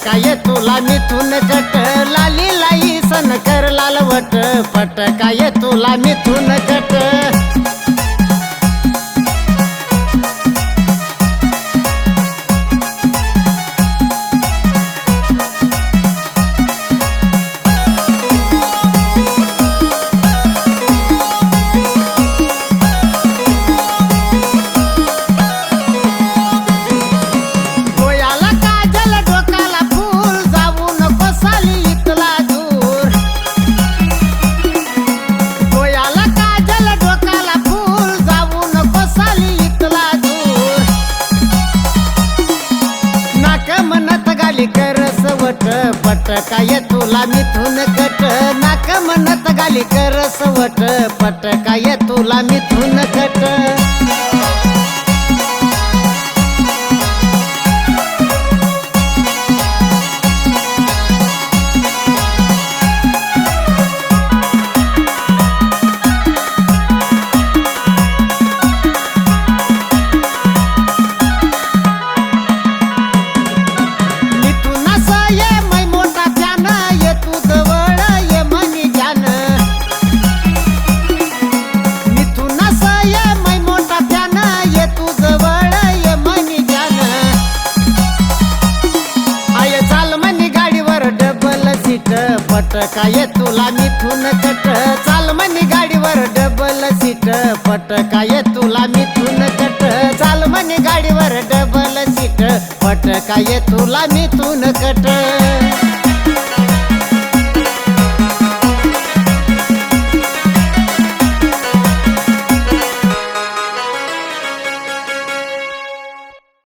पटकाय तुला मिथून कट लाली लाई सन कर लालवट पटकाय तुला मिथून कट पटकाय तुला मिथून कट नाक म्हणत गाली कर सवट पटकाय तुला मिथून कट पटकाय तुला मिथून कट चाल म्हणी गाडीवर डबल सीट पटकाय तुला मिथून कट चाल म्हणी गाडीवर डबल सीट पटकाय तुला मिथून कट